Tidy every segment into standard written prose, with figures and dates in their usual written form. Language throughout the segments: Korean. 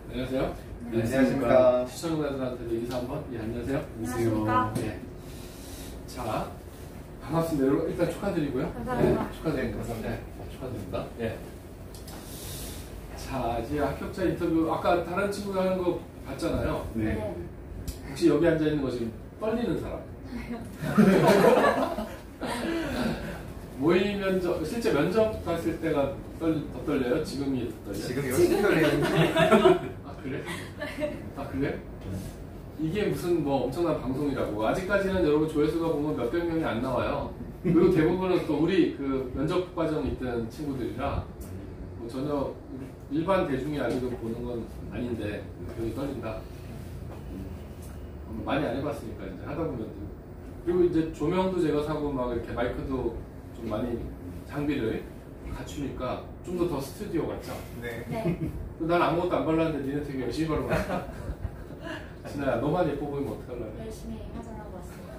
안녕하세요. 안녕하십니까. 시청자들한테도 인사 한번. 예, 안녕하세요. 안녕하십니까. 네. 자, 반갑습니다. 여러분, 일단 축하드리고요. 감사합니다. 네, 축하드립니다. 네, 축하드립니다. 예. 자, 이제 합격자 인터뷰, 아까 다른 친구가 하는 거 봤잖아요. 네. 혹시 여기 앉아있는 거 지금 떨리는 사람? 모의 면접, 실제 면접 갔을 때가 더 떨려요? 지금이 더 떨려요? 지금 열심히 떨리는데. 아, 그래? 아, 그래? 이게 무슨 뭐 엄청난 방송이라고. 아직까지는 여러분 조회수가 보면 몇백 명이 안 나와요. 그리고 대부분은 또 우리 그 면접 과정에 있던 친구들이라 뭐 전혀 일반 대중이 알고도 보는 건 아닌데 여기 떨린다. 많이 안 해봤으니까 이제 하다 보면. 그리고 이제 조명도 제가 사고 막 이렇게 마이크도 좀 많이 장비를 갖추니까 좀 더 스튜디오 같죠? 네. 난 아무것도 안 발랐는데 니네 되게 열심히 바르고 왔다. 진아야, 너만 예뻐 보이면 어떡하려고. 열심히 화장하고 왔습니다.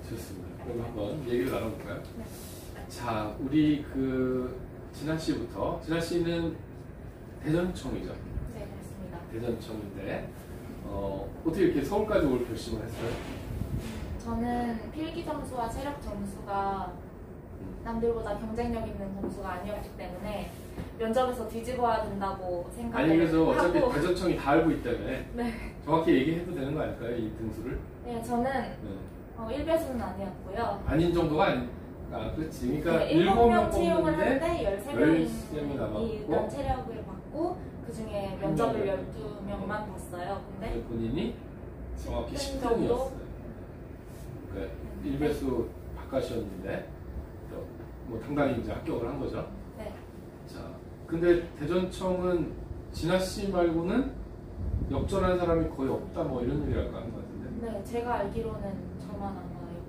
좋습니다. 그럼 한번 얘기를 나눠볼까요? 네. 자, 우리 그 진아 씨부터. 진아 씨는 대전청이죠? 네, 그렇습니다. 대전청인데 어떻게 이렇게 서울까지 올 결심을 했어요? 저는 필기 점수와 체력 점수가 남들보다 경쟁력 있는 점수가 아니었기 때문에 면접에서 뒤집어야 된다고 생각을 아니, 그래서 어차피 하고 대전청이 다 알고 있다며. 네. 정확히 얘기해도 되는 거 아닐까요? 이 등수를? 네, 저는 네. 1배수는 아니었고요. 아닌 정도가 아니. 아, 그렇지. 그러니까 네, 7명 7명 채용을 뽑는데 하는데 13명이 13명이 남았고 일단 체력을 받고 그 중에 면접을 12명만 봤어요. 근데 본인이 정확히 10등 10등이었어요. 그러니까 1배수 바깥이었는데 뭐 당당히 이제 합격을 한 거죠. 네. 자, 근데 대전청은 진아 씨 말고는 역전한 사람이 거의 없다 뭐 이런 얘기를 아까 한 것 같은데. 네, 제가 알기로는 저만 아마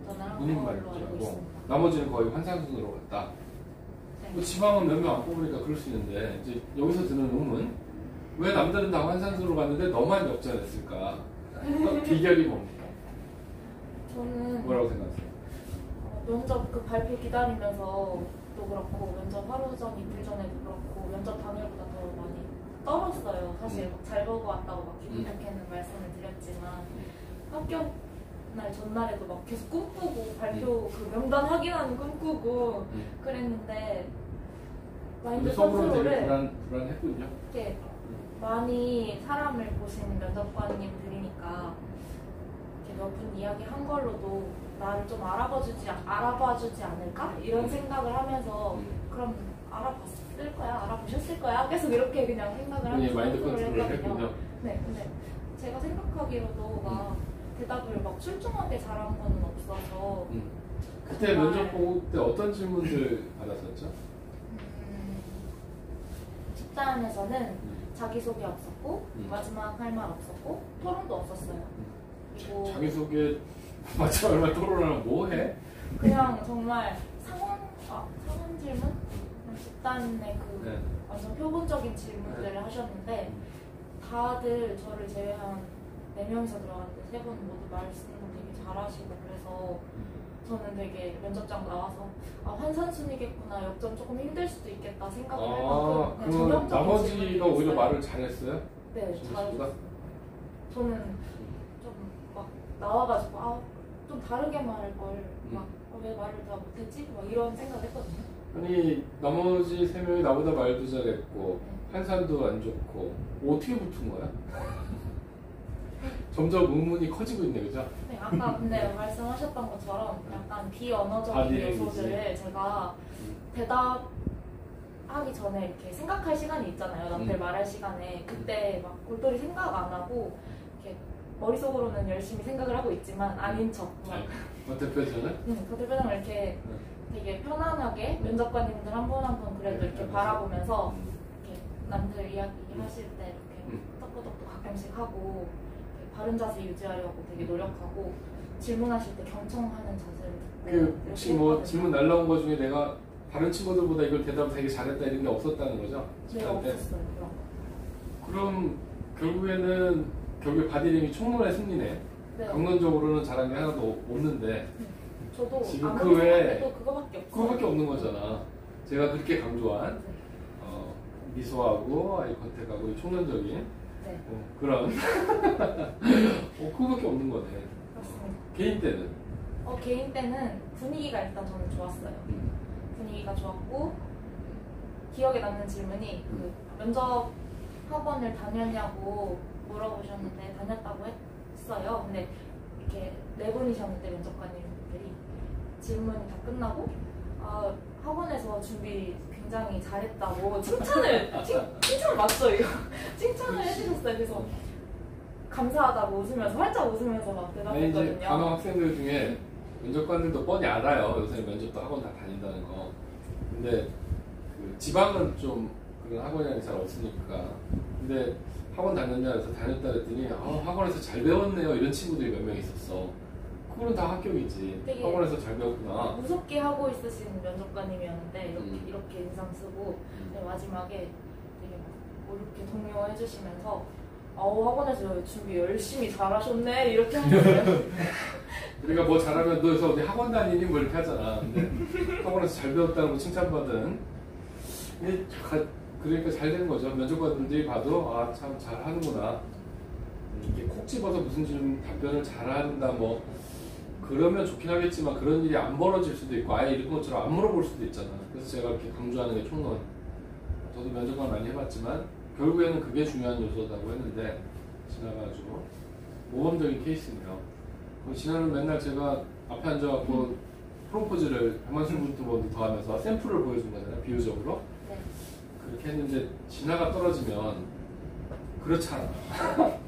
역전을 한 본인 걸로 말인 줄 알고 알고 있습니다. 나머지는 거의 환상순으로 갔다. 네. 뭐 지방은 몇 명 안 뽑으니까 그럴 수 있는데 이제 여기서 드는 의문, 왜 남들은 다 환상순으로 갔는데 너만 역전했을까? 비결이 뭡니까? 저는 뭐라고 생각하세요? 면접 그 발표 기다리면서도 그렇고 면접 하루 전 이틀 전에도 그렇고 면접 당일보다 더 많이 떨었어요. 사실 잘 보고 왔다고 막 기분 좋게는 말씀을 드렸지만 합격 날 전날에도 막 계속 꿈꾸고 발표 그 명단 확인하는 꿈꾸고 그랬는데 마인드 속으로 되게 컨트롤을 불안했군요. 이렇게 많이 사람을 보신 면접관님들이니까 몇 분 이야기 한 걸로도 나를 좀 알아봐주지 않을까? 이런 생각을 하면서 그럼 알아봤을 거야? 알아보셨을 거야? 계속 이렇게 그냥 생각을 하면서 마인드 컨트롤을 컨트롤을 했거든요. 했군요. 네, 근데 제가 생각하기로도 막 대답을 막 출중하게 잘한 건 없어서 그때 면접 보고 때 어떤 질문들 받았었죠? 집단에서는 자기소개 없었고 마지막 할 말 없었고 토론도 없었어요. 그리고 자기소개 마지막에 토론하면 뭐 해? 그냥 정말 상원 질문? 집단의 그 네. 완전 표본적인 질문들을 하셨는데 다들 저를 제외한 4명이서 들어갔는데 3분 모두 말씀을 되게 잘하시고 그래서 저는 되게 면접장 나와서 환산순이겠구나, 역전 조금 힘들 수도 있겠다 생각을 해봤고 그럼 나머지가 오히려 말을 잘했어요? 네, 잘했어요. 저는 좀 막 나와가지고 좀 다르게 말할 걸 막 왜 말을 다 못했지? 막 이런 생각했거든요. 아니 나머지 3명이 나보다 말도 잘했고 환산도 안 좋고 어떻게 붙은 거야? 점점 의문이 커지고 있네, 그죠? 네, 아까 근데 말씀하셨던 것처럼 약간 비언어적인 요소들을 제가 대답하기 전에 이렇게 생각할 시간이 있잖아요. 남들 말할 시간에. 그때 막 골똘히 생각 안 하고 이렇게 머릿속으로는 열심히 생각을 하고 있지만 아닌 척. 대표자는? 대표자는 이렇게 되게 편안하게 면접관님들 한 분 한 분 그래도 이렇게 바라보면서 이렇게 남들 이야기 하실 때 이렇게 끄덕끄덕도 가끔씩 하고 바른 자세 유지하려고 되게 노력하고 질문하실 때 경청하는 자세를 혹시 뭐 질문 날라온 거 중에 내가 다른 친구들보다 이걸 대답 되게 잘했다 이런 게 없었다는 거죠? 네, 없었어요. 그럼 결국에 바디링이 총론의 승리네. 네. 강론적으로는 잘한 게 하나도 없는데 저도 지금 그 외에 그거밖에 없어요. 그거밖에 없는 거잖아. 제가 그렇게 강조한 미소하고 아이 컨택하고 이 총론적인 네. 그런 그거밖에 없는 거네. 그렇습니다. 개인 때는 개인 때는 분위기가 일단 저는 좋았어요. 분위기가 좋았고 기억에 남는 질문이 그 면접 학원을 다녔냐고 물어보셨는데 다녔다고 했어요. 근데 이렇게 네 분이셨는데 면접관님들이 질문이 다 끝나고 학원에서 준비 굉장히 잘했다고 칭찬 맞죠 이거? 칭찬을 해주셨어요. 그래서 감사하다고 웃으면서 활짝 웃으면서 막 이제 대답했거든요. 간호 학생들 중에 면접관들도 뻔히 알아요. 요새 면접도 학원 다 다닌다는 거. 근데 그 지방은 좀 그런 학원이라는 게 잘 없으니까. 근데 학원 다녔냐 해서 다녔다 그랬더니 학원에서 잘 배웠네요. 이런 친구들이 몇 명 있었어. 그거는 다 합격이지. 되게 학원에서 잘 배웠구나. 무섭게 하고 있으신 면접관님이었는데 이렇게 인상 쓰고 마지막에 되게 뭐 이렇게 독려해 주시면서 학원에서 준비 열심히 잘하셨네 이렇게 하셨어요. 우리가 뭐 잘하면 너 여기서 어디 학원 다니니 뭐 이렇게 하잖아. 근데 학원에서 잘 배웠다고 칭찬받은 그러니까 잘 된 거죠. 면접관들이 봐도 참 잘하는구나. 이게 콕 집어서 무슨 질문 답변을 잘한다 뭐 그러면 좋긴 하겠지만 그런 일이 안 벌어질 수도 있고 아예 이런 것처럼 안 물어볼 수도 있잖아. 그래서 제가 이렇게 강조하는 게 총론. 저도 면접관 많이 해봤지만 결국에는 그게 중요한 요소다고 했는데 지나가지고 모범적인 케이스네요. 지난번 맨날 제가 앞에 앉아갖고 프로포즈를 100,000분 더 하면서 샘플을 보여준 거잖아요. 비유적으로. 네. 그렇게 했는데 진화가 떨어지면 그렇잖아.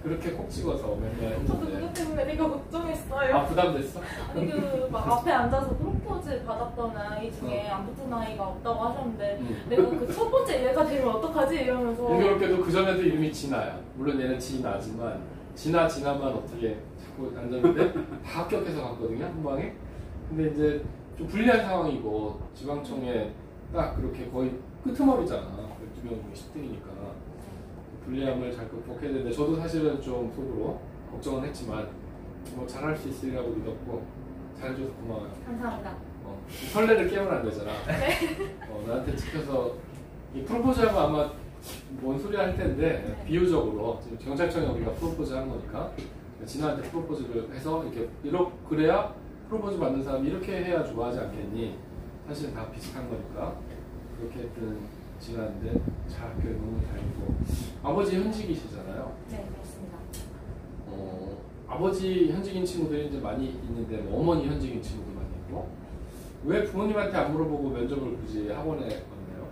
그렇게 콕 찍어서 맨날 저도 했는데 그것 때문에 되게 걱정했어요. 부담됐어? 아니 막 앞에 앉아서 프로포즈 받았던 아이 중에 안 붙은 아이가 없다고 하셨는데 내가 그 첫 번째 얘가 되면 어떡하지 이러면서 공교롭게도 그 전에도 이름이 진아야. 물론 얘는 진아지만 진아만 어떻게 자꾸 앉았는데 다 합격해서 갔거든요 한 방에. 근데 이제 좀 불리한 상황이고 지방청에 딱 그렇게 거의 끄트머리잖아. 12명 중에 10등이니까 불리함을 잘 극복해야 되는데 저도 사실은 좀 속으로 걱정은 했지만 뭐 잘할 수 있으리라고 믿었고 잘해줘서 고마워요. 감사합니다. 설레를 깨면 안 되잖아. 네. 나한테 찍혀서 이 프로포즈 하면 아마 뭔 소리 할 텐데 비유적으로 지금 경찰청에 우리가 프로포즈 한 거니까 진아한테 프로포즈를 해서 그래야 프로포즈 받는 사람이 이렇게 해야 좋아하지 않겠니? 사실은 다 비슷한 거니까 그렇게 했던 진아인데 잘 학교에 너무 다니고 아버지 현직이시잖아요. 네 그렇습니다. 아버지 현직인 친구들이 이제 많이 있는데 뭐 어머니 현직인 친구도 많이 있고 왜 부모님한테 안 물어보고 면접을 굳이 학원에 갔나요?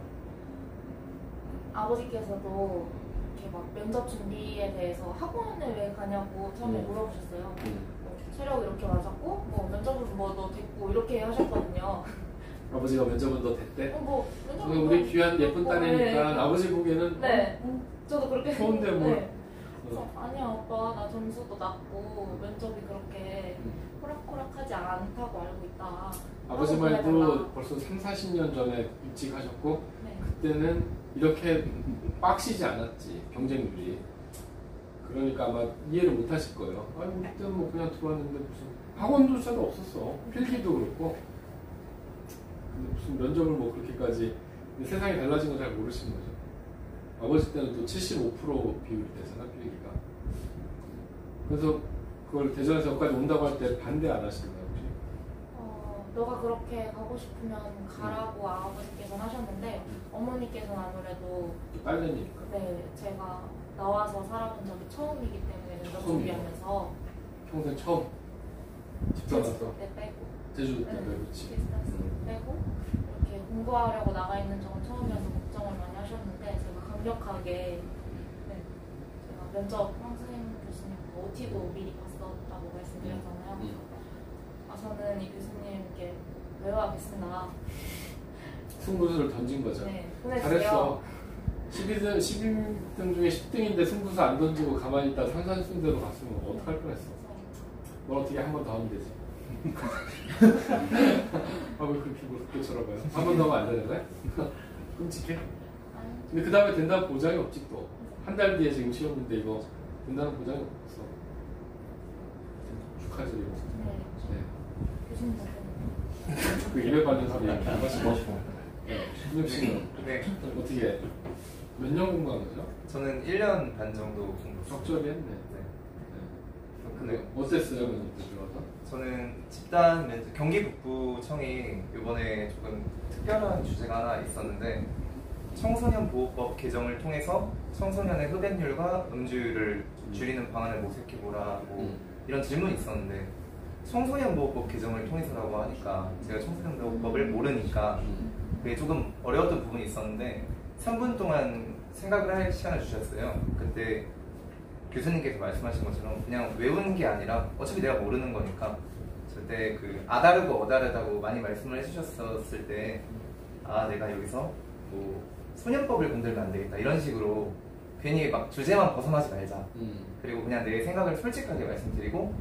아버지께서도 이렇게 막 면접 준비에 대해서 학원에 왜 가냐고 처음에 물어보셨어요. 체력 이렇게 맞았고 뭐 면접은 뭐 너 됐고 이렇게 하셨거든요. 아버지가 면접은 너 됐대? 면접은 우리 귀한 예쁜 딸이니까 네. 아버지 보기에는 네. 저도 그렇게 좋은데 뭐. 네. 그래서 아니야 오빠 나 점수도 낮고 면접이 그렇게 호락호락하지 않다고 알고 있다. 아버지 말도 벌써 30-40년 전에 일찍 하셨고 네. 그때는 이렇게 빡시지 않았지 경쟁률이. 그러니까 아마 이해를 못 하실 거예요. 아니 그때는 뭐 그냥 들어왔는데 무슨 학원조차도 없었어. 필기도 그렇고. 근데 무슨 면접을 뭐 그렇게까지 세상이 달라진 거 잘 모르시는 거죠. 아버지 때는 또 75% 비율이 되잖아 필기가. 그래서 그걸 대전에서 여기까지 온다고 할 때 반대 안 하시나요 혹시? 너가 그렇게 가고 싶으면 가라고 아버지께서는 하셨는데 어머니께서는 아무래도 딸내미니까. 네 제가 나와서 살아본 적이 처음이기 때문에 면접 준비하면서 평생 처음 집 떠나서 제주도 때 빼고 제주도 때 그렇지. 빼고 이렇게 공부하려고 나가 있는 적은 처음이어서 걱정을 많이 하셨는데 제가 강력하게 제가 면접 선생님 교수님 OT도 미리 봤었다고 말씀드렸잖아요. 저는 이 교수님께 배워야겠습니다. 승부수를 던진 거죠. 네, 잘했어. 12등 중에 10등인데 승부수 안 던지고 가만히 있다 산산순대로 갔으면 어떡할 뻔했어. 넌 어떻게 한 번 더 하면 되지. 왜 그렇게 무섭게 쳐다봐요? 한 번 더 하면 안 되는 거야? 끔찍해? 근데 그 다음에 된다는 보장이 없지 또. 한 달 뒤에 지금 시험인데 이거 된다는 보장이 없어. 축하드리고. 네. 교수님 덕분에 그 입에 받는 소리 한 번씩 멋있고. 준엽 씨는 네. 어떻게 몇 년 공부한 거죠? 저는 1년 반 정도 공부. 적절히 했네. 네. 근데 어땠어요, 면접 때 들어가서? 저는 집단 면접 경기 북부청이 이번에 조금 특별한 주제가 하나 있었는데 청소년 보호법 개정을 통해서 청소년의 흡연율과 음주율을 줄이는 방안을 모색해보라 뭐 이런 질문이 있었는데 청소년 보호법 개정을 통해서라고 하니까 제가 청소년 보호법을 모르니까 그게 조금 어려웠던 부분이 있었는데 3분 동안 생각을 할 시간을 주셨어요. 그때 교수님께서 말씀하신 것처럼 그냥 외우는 게 아니라 어차피 내가 모르는 거니까 절대 그 아다르고 어다르다고 많이 말씀을 해주셨을 때 아 내가 여기서 뭐 소년법을 건들면 안 되겠다 이런 식으로 괜히 막 주제만 벗어나지 말자. 그리고 그냥 내 생각을 솔직하게 말씀드리고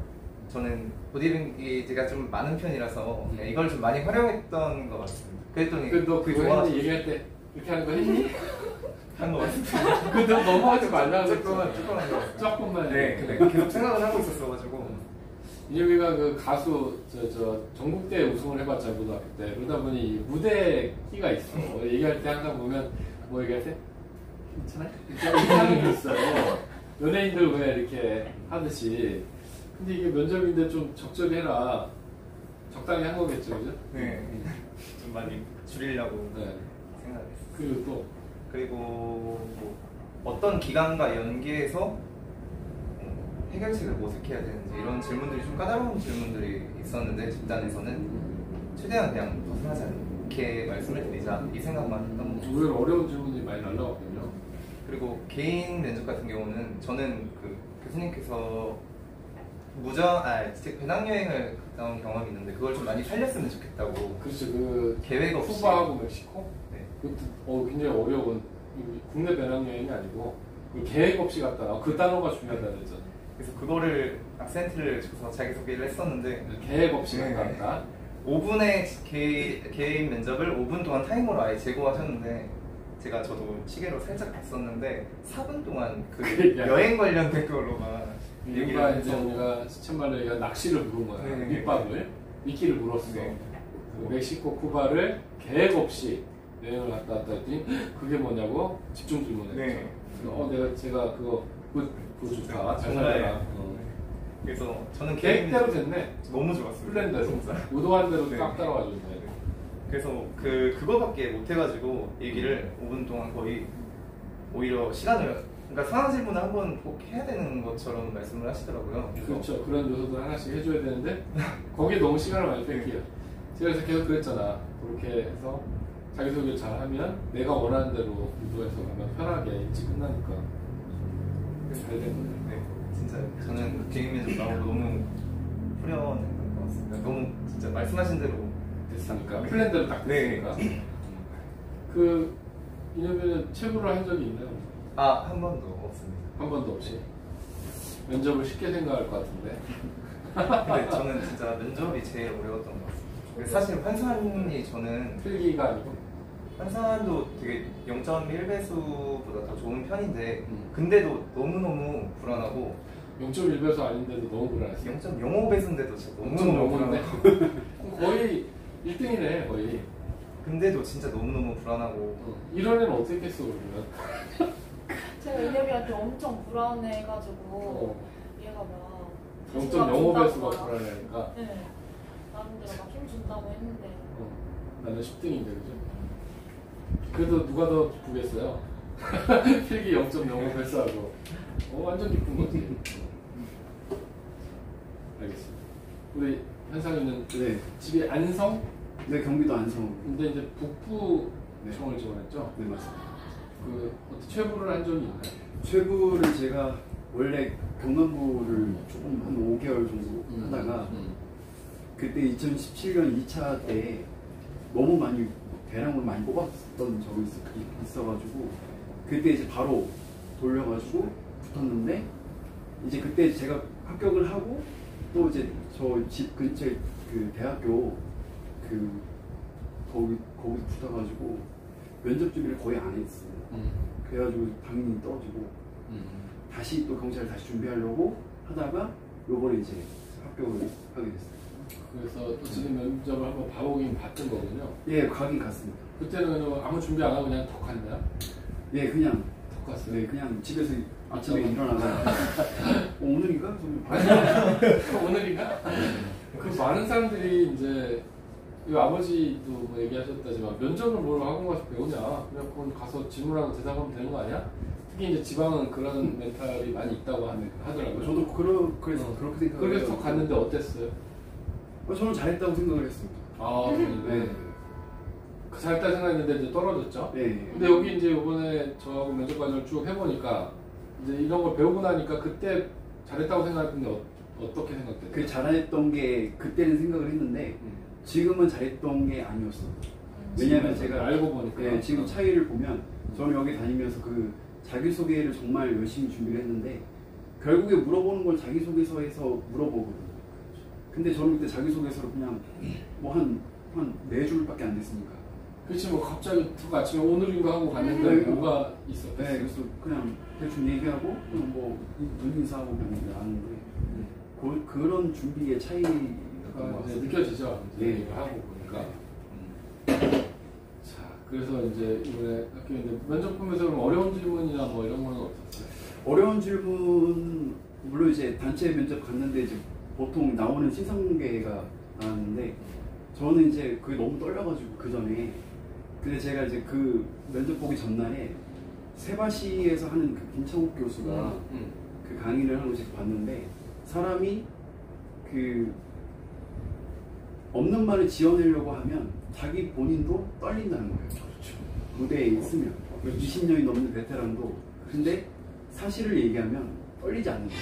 저는 보디빌딩이 좀 많은 편이라서 그냥 이걸 좀 많이 활용했던 것 같습니다. 그랬더니 근데 너 그거 좋아하시고 얘기할 때 이렇게 하는 거 했니? 한것 같습니다. 근데 넘어가지 말라고 조금만 한 것 같습니다. 조금만. 네, 근데 계속 생각을 하고 있었어가지고 인혁이가 그 가수 저 전국대 우승을 해봤자 고등학교 때 그러다 보니 무대 끼가 있어. 얘기할 때 항상 보면 뭐 얘기할 때 괜찮아? 이렇게 하는 게 있어요. 연예인들 왜 이렇게 하듯이. 근데 이게 면접인데 좀 적절히 해라. 적당히 한 거겠죠, 그죠? 네, 좀 많이 줄이려고 네. 생각했어요. 그리고 뭐 어떤 기관과 연계해서 해결책을 모색해야 되는지 이런 질문들이 좀 까다로운 질문들이 있었는데 집단에서는 최대한 그냥 벗어나지 않게 말씀을 드리자 이 생각만 했던 거죠. 의외로 어려운 질문들이 많이 날라왔거든요. 그리고 개인 면접 같은 경우는 저는 그 교수님께서 배낭여행을 갔다 온 경험이 있는데 그걸 좀 많이 살렸으면 좋겠다고. 그렇죠. 그 계획 없이 쿠바하고 멕시코? 네. 그것도 굉장히 어려운 국내 배낭여행이 아니고 계획 없이 갔다가 그 단어가 중요하다 그랬잖아요. 그래서 그거를 악센트를 줘서 자기소개를 했었는데 계획 없이 네. 갔다. 5분의 개인 면접을 5분 동안 타이머로 아예 제고하셨는데 저도 시계로 살짝 봤었는데 4분 동안 그 여행 관련된 걸로만 이유가 이제 우리가 시쳇말로 얘기한 낚시를 부른 거야. 네. 밑밥을 미끼를 물었어. 네. 그 멕시코, 쿠바를 계획 없이 여행을 갔다 왔다 했더니 그게 뭐냐고 집중 질문했죠. 네. 제가 그거 좋다. 잘 정말. 살아라. 그래서 저는 계획대로 됐네. 너무 좋았어요. 플랜대로. 진짜. 의도한 대로 네. 딱 따라와 줬네. 그래서 그거밖에 못 해가지고 얘기를 5분 동안 거의 오히려 시간을 그러니까 상황 질문을 한번 꼭 해야 되는 것처럼 말씀을 하시더라고요. 그래서 그렇죠. 그런 요소들 하나씩 해줘야 되는데 거기에 너무 시간을 많이 뺏겨요. 제가 그래서 계속 그랬잖아. 그렇게 해서 자기소개 잘 하면 내가 원하는 대로 유도해서 가면 편하게 일찍 끝나니까 잘 된 거예요. 네, 진짜 저는 개인 면접 나오고 너무 후련했던 것 같습니다. 너무 진짜 말씀하신 대로 됐으니까 플랜대로 딱 됐으니까. 그 인터뷰는 체부를 한 적이 있나요? 한 번도 없습니다. 한 번도 없이 면접을 쉽게 생각할 것 같은데. 근데 저는 진짜 면접이 제일 어려웠던 것 같습니다. 사실 환산이 저는 필기가 아니고 환산도 되게 0.1배수보다 더 좋은 편인데 근데도 너무너무 불안하고 0.1배수 아닌데도 너무 불안했어요. 0.05배수인데도 진짜 너무너무 0.05인데 불안하고 거의 1등이네 거의. 근데도 진짜 너무너무 불안하고 이런 애는 어떻게 했어 그러면? 제가 이대비한테 엄청 불안해가지고 얘가 막 0.05배수가 불안하니까. 네. 나름대로 막 힘준다고 했는데 나는 10등인데 그죠? 그래도 누가 더 기쁘겠어요? 필기 0.05배수하고 완전 기쁜 거지. 알겠습니다. 우리 현상이는 네. 집이 안성? 네, 경기도 안성. 근데 이제 북부 네. 청을 지원했죠? 네, 맞습니다. 그 어떻게 최부를 한 적이 있나요? 최부를 제가 원래 경남부를 조금 한 5개월 정도 하다가 그때 2017년 2차 때 너무 많이 대량으로 많이 뽑았던 적이 있어가지고 그때 이제 바로 돌려가지고 붙었는데 이제 그때 제가 합격을 하고 또 이제 저 집 근처에 그 대학교 거기 붙어가지고 면접 준비를 거의 안 했어요. 그래가지고 당연히 떨어지고 다시 또 경찰 다시 준비하려고 하다가 요번에 이제 합격을 하게 됐어요. 그래서 또 지금 면접을 한번 봐보긴 봤던 거군요. 예, 가긴 갔습니다. 그때는 아무 준비 안 하고 그냥 톡 갔나요? 예, 그냥 덕갔어요. 네, 그냥 집에서 아침에 일어나서 오늘인가? 오늘인가? 그 많은 사람들이 이제 이 아버지도 뭐 얘기하셨다지만 면접을 뭘 하고 가서 배우냐? 그냥 그건 가서 질문하고 대답하면 되는 거 아니야? 특히 이제 지방은 그런 멘탈이 많이 있다고 하더라고요. 저도 그래서 그렇게 생각해요. 그래서 갔는데 어땠어요? 저는 잘했다고 생각을 했습니다. 아, 네. 잘했다 생각했는데 이제 떨어졌죠? 네. 근데 여기 이제 이번에 저하고 면접 과정을 쭉 해보니까 이제 이런 걸 배우고 나니까 그때 잘했다고 생각했는데 어떻게 생각돼요? 그 잘했던 게 그때는 생각을 했는데 지금은 잘했던 게 아니었어요. 왜냐하면 제가 알고 보니까 네, 지금 차이를 보면 저는 여기 다니면서 그 자기소개를 정말 열심히 준비를 했는데 결국에 물어보는 건 자기소개서에서 물어보거든요. 근데 저는 그때 자기소개서를 그냥 뭐 한 4줄밖에 안 됐으니까. 그렇지 뭐 갑자기 툭 아침에 오늘인가 하고 갔는데 네. 뭐가 있었겠어요? 네, 그래서 그냥 대충 얘기하고 그냥 뭐 눈인사하고 그냥 나왔는데 그런 준비의 차이가 이제 느껴지죠? 이제 네. 얘기를 하고 보니까. 자, 그래서 이제 이번에 학교 이제 면접 보면서 그럼 어려운 질문이나 뭐 이런 거는 없었어요? 어려운 질문 물론 이제 단체 면접 갔는데 이제 보통 나오는 신상공개가 나왔는데 저는 이제 그게 너무 떨려가지고 그 전에 근데 제가 이제 그 면접 보기 전날에 세바시에서 하는 그 김창욱 교수가 그 강의를 하는 걸 제가 봤는데 사람이 그 없는 말을 지어내려고 하면 자기 본인도 떨린다는 거예요. 그렇죠. 무대에 있으면 20년이 넘는 베테랑도 근데 사실을 얘기하면 떨리지 않는 거예요.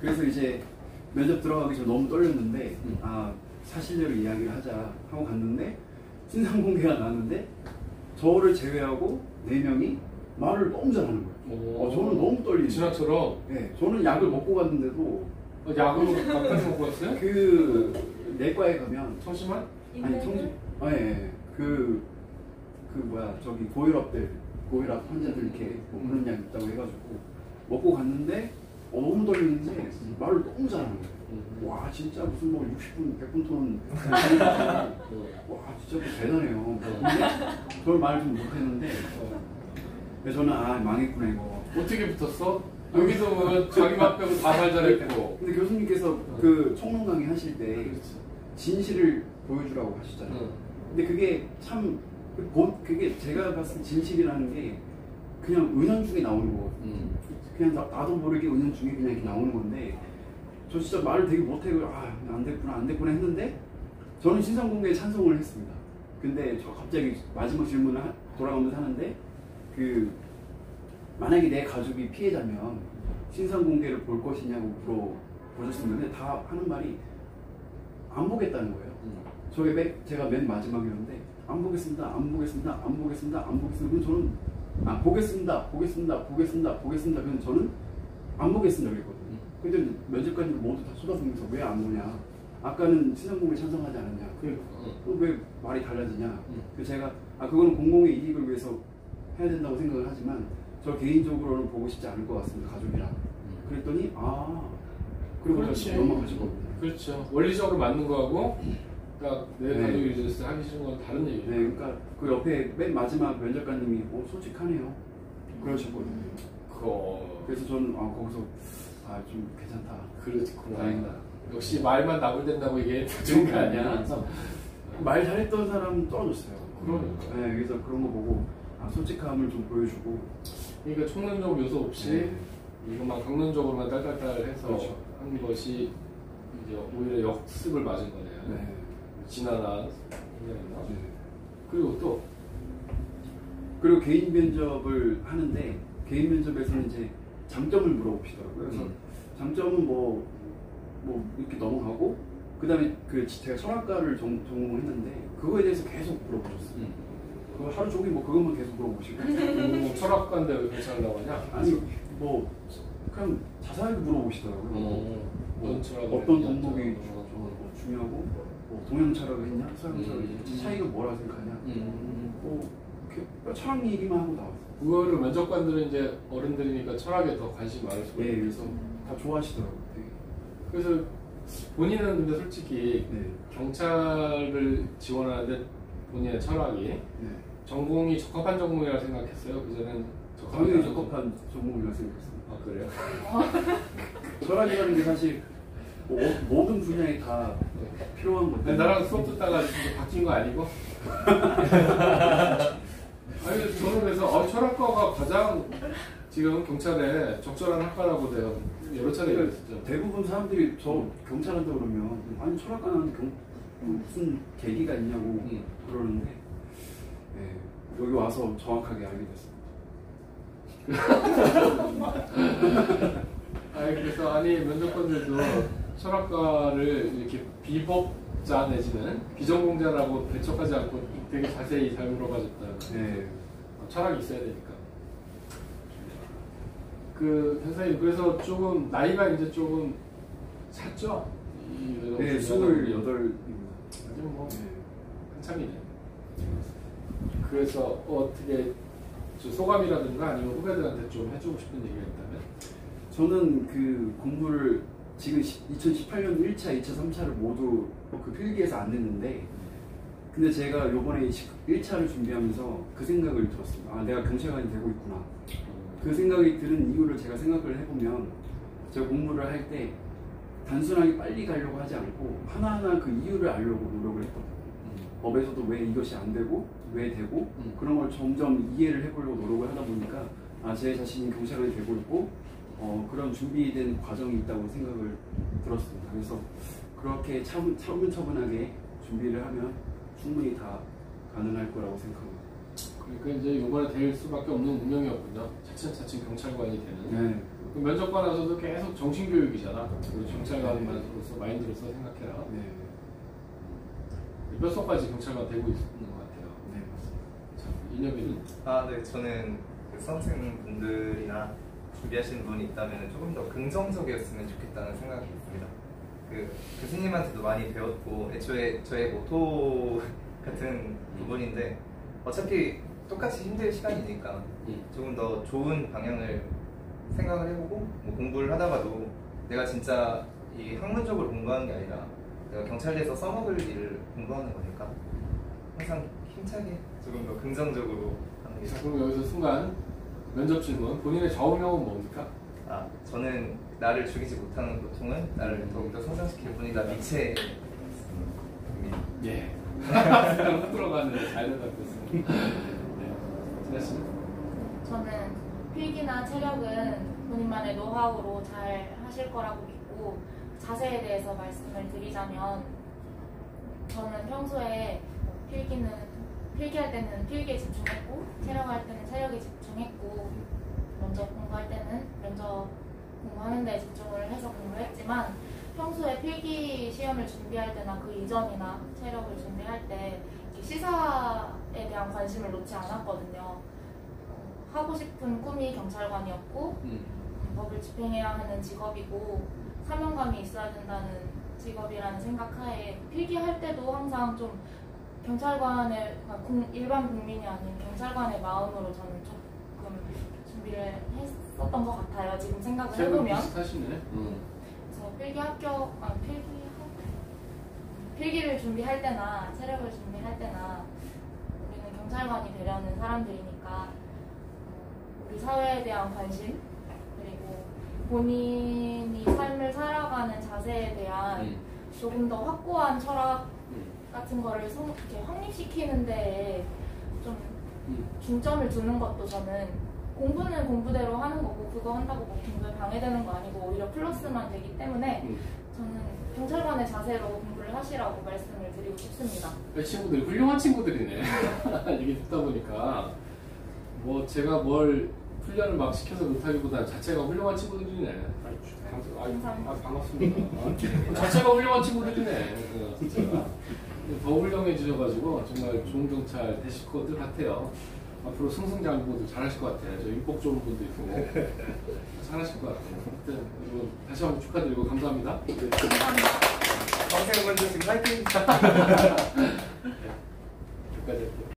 그래서 이제 면접 들어가기 전에 너무 떨렸는데 아 사실대로 이야기를 하자 하고 갔는데 신상 공개가 나왔는데 저를 제외하고 4명이 말을 너무 잘하는 거예요. 저는 너무 떨리는 진학처럼? 네, 저는 약을 먹고 갔는데도 약을 밥까지 먹고 갔어요? 그 내과에 가면 청심환? 아니 청심 예, 그 뭐야 저기 고혈압 환자들 이렇게 뭐 그런 약 있다고 해가지고 먹고 갔는데 너무 떨리는데 말을 너무 잘하는 거예요. 와 진짜 무슨 뭐 60분 100분 톤 와 진짜 대단해요. 근데 저는 말을 좀 못했는데 그래서 저는 아 망했구나 이거. 어떻게 붙었어? 여기서 뭐 자기 밥 빼고 다 말 잘했고. 근데 교수님께서 그 총론 강의 하실 때 그렇지. 진실을 보여주라고 하시잖아요. 근데 그게 참 그게 제가 봤을 때 진실이라는 게 그냥 은연중에 나오는 거거든요. 그냥 나도 모르게 은연중에 그냥 이렇게 나오는 건데 저 진짜 말을 되게 못해요. 안 됐구나 했는데 저는 신상공개에 찬성을 했습니다. 근데 저 갑자기 마지막 질문을 돌아가면서 하는데 그 만약에 내 가족이 피해자면 신상공개를 볼 것이냐고 물어보셨습니다. 근데 다 하는 말이 안 보겠다는 거예요. 제가 맨 마지막이었는데 안 보겠습니다. 근데 저는 보겠습니다. 근데 저는 안 보겠습니다 그랬거든요. 근데 면접관들 모두 다 쏟아부으면서 왜 안 보냐? 아까는 신상공개 찬성하지 않았냐? 왜 말이 달라지냐? 그래서 제가 그거는 공공의 이익을 위해서 해야 된다고 생각을 하지만 저 개인적으로는 보고 싶지 않을 것 같습니다. 가족이랑. 그랬더니 그리고 넘어가시거든요. 그렇죠. 원리적으로 맞는 거하고 딱 내 네. 가족이 있을 때 하기 싫은 건 다른 얘기예요. 네, 그러니까 그 옆에 맨 마지막 면접관님이 솔직하네요. 그러셨거든요. 그래서 저는 거기서 좀 괜찮다. 그렇구나. 다행이다. 역시 말만 나불댄다고 이게 좋은 게 아니야. 말 잘했던 사람 떨어졌어요. 그러니까. 네, 그래서 그런 거 보고 솔직함을 좀 보여주고. 그러니까 총론적 요소 없이 이것만 강론적으로만 딸딸딸해서 그렇죠. 한 것이 이제 오히려 역습을 맞은 거네요. 네. 지나나 그리고 그리고 개인 면접을 하는데 개인 면접에서는 이제 장점을 물어보시더라고요. 그래서 장점은 뭐 이렇게 넘어가고 그다음에 제가 철학과를 전공을 했는데 그거에 대해서 계속 물어보셨어요. 그 하루 종일 그것만 계속 물어보시고. 철학과인데 왜 괜찮다고 하냐? 아니 그냥 자세하게 물어보시더라고요. 어떤 종목이 중요하고 동양 철학을 했냐, 서양 철학을 했냐, 차이가 뭐라고 생각하냐. 철학 얘기만 하고 나왔어요. 그거를 면접관들은 이제 어른들이니까 철학에 더 관심이 많을 수가 예, 있어요. 그래서 다 좋아하시더라고요. 되게. 그래서 본인은 근데 솔직히 네. 경찰을 지원하는데 본인의 철학이 네. 전공이 적합한 전공이라고 생각했어요. 그전엔 당연히 적합한 전공이라고 생각했어요. 아 그래요? 철학이라는 게 사실 모든 분야에 다 필요한 건데. 나랑 수업 듣다가 진짜 바뀐 거 아니고? 아니 저는 그래서 철학과가 가장 지금 경찰에 적절한 학과라고 돼요. 여러 차례 얘기했었죠. 대부분 사람들이 저 경찰한다 그러면 아니 철학과는 무슨 계기가 있냐고 그러는데 네, 여기 와서 정확하게 알게 됐습니다. 아니 그래서 아니 면접관들도 철학과를 이렇게 비법자 내지는 비전공자라고 배척하지 않고 되게 자세히 잘 물어봐줬다. 네. 철학이 있어야 되니까. 그 선생님 그래서 조금 나이가 이제 조금 찼죠? 네, 28. 아주 뭐 네. 한참이네. 그래서 어떻게 소감이라든가 아니면 후배들한테 좀 해주고 싶은 얘기가 있다면? 저는 그 공부를 지금 2018년 1차, 2차, 3차를 모두 그 필기에서 안 냈는데 근데 제가 요번에 1차를 준비하면서 그 생각을 들었습니다. 아, 내가 경찰관이 되고 있구나. 그 생각이 드는 이유를 제가 생각을 해보면 제가 공부를 할 때 단순하게 빨리 가려고 하지 않고 하나하나 그 이유를 알려고 노력을 했거든요. 법에서도 왜 이것이 안 되고 왜 되고 그런 걸 점점 이해를 해보려고 노력을 하다 보니까 아, 제 자신이 경찰관이 되고 있고 그런 준비된 과정이 있다고 생각을 들었습니다. 그래서 그렇게 차분차분하게 준비를 하면 충분히 다 가능할 거라고 생각합니다. 그러니까 이제 이번에 될 수밖에 없는 운명이었군요. 차츰차츰 경찰관이 되는. 네. 그 면접관 와서도 계속 정신교육이잖아. 우리 경찰관으로서 마인드로서 생각해라. 네. 뼛속까지 경찰관 되고 있는 것 같아요. 네, 맞습니다. 자, 이념이는? 아, 네. 저는 그 수험생분들이나 준비하시는 분이 있다면 조금 더 긍정적이었으면 좋겠다는 생각이 있습니다. 그 교수님한테도 많이 배웠고 애초에 저의 모토 같은 부분인데 어차피 똑같이 힘들 시간이니까 조금 더 좋은 방향을 생각을 해보고 뭐 공부를 하다가도 내가 진짜 이 학문적으로 공부하는 게 아니라 내가 경찰대에서 써먹을 일을 공부하는 거니까 항상 힘차게 조금 더 긍정적으로 하는 게 자, 그럼 여기서 순간 면접 질문. 본인의 좌우명은 뭡니까? 아, 저는 나를 죽이지 못하는 고통은 나를 더욱더 성장시킬 뿐이다. 미체입니다. 예. 훅 들어가는데 잘 대답했습니다. 네. 진아 씨? 저는 필기나 체력은 본인만의 노하우로 잘 하실 거라고 믿고 자세에 대해서 말씀을 드리자면 저는 평소에 필기할 때는 필기에 집중했고 체력할 때는 체력에 집중했고 면접 공부할 때는 면접 공부하는 데 집중을 해서 공부했지만 평소에 필기 시험을 준비할 때나 그 이전이나 체력을 준비할 때 시사에 대한 관심을 놓지 않았거든요. 하고 싶은 꿈이 경찰관이었고 법을 집행해야 하는 직업이고 사명감이 있어야 된다는 직업이라는 생각하에 필기할 때도 항상 좀 경찰관의 일반 국민이 아닌 경찰관의 마음으로 저는 조금 준비를 했었던 것 같아요. 지금 생각을 해보면. 비슷하시네. 그래서 필기를 준비할 때나 체력을 준비할 때나 우리는 경찰관이 되려는 사람들이니까 우리 사회에 대한 관심 그리고 본인이 삶을 살아가는 자세에 대한 조금 더 확고한 철학 같은 거를 이렇게 확립시키는 데에 좀 중점을 두는 것도 저는 공부는 공부대로 하는 거고 그거 한다고 뭐 공부에 방해되는 거 아니고 오히려 플러스만 되기 때문에 저는 경찰관의 자세로 공부를 하시라고 말씀을 드리고 싶습니다. 이 친구들이 훌륭한 친구들이네. 얘기 듣다 보니까 뭐 제가 뭘 훈련을 막 시켜서 못하기보다 자체가 훌륭한 친구들이네. 반갑습니다. 자체가 훌륭한 친구들이네. 자체가. 더 훌륭해지셔가지고 정말 좋은 경찰 되실 것 같아요. 앞으로 승승장구도 잘하실 것 같아요. 저 인복 좋은 분도 있고 잘하실 것 같아요. 하여튼 다시 한번 축하드리고 감사합니다. 감사합니다. 수험생분들 지금 화이팅! 여기까지 할게요.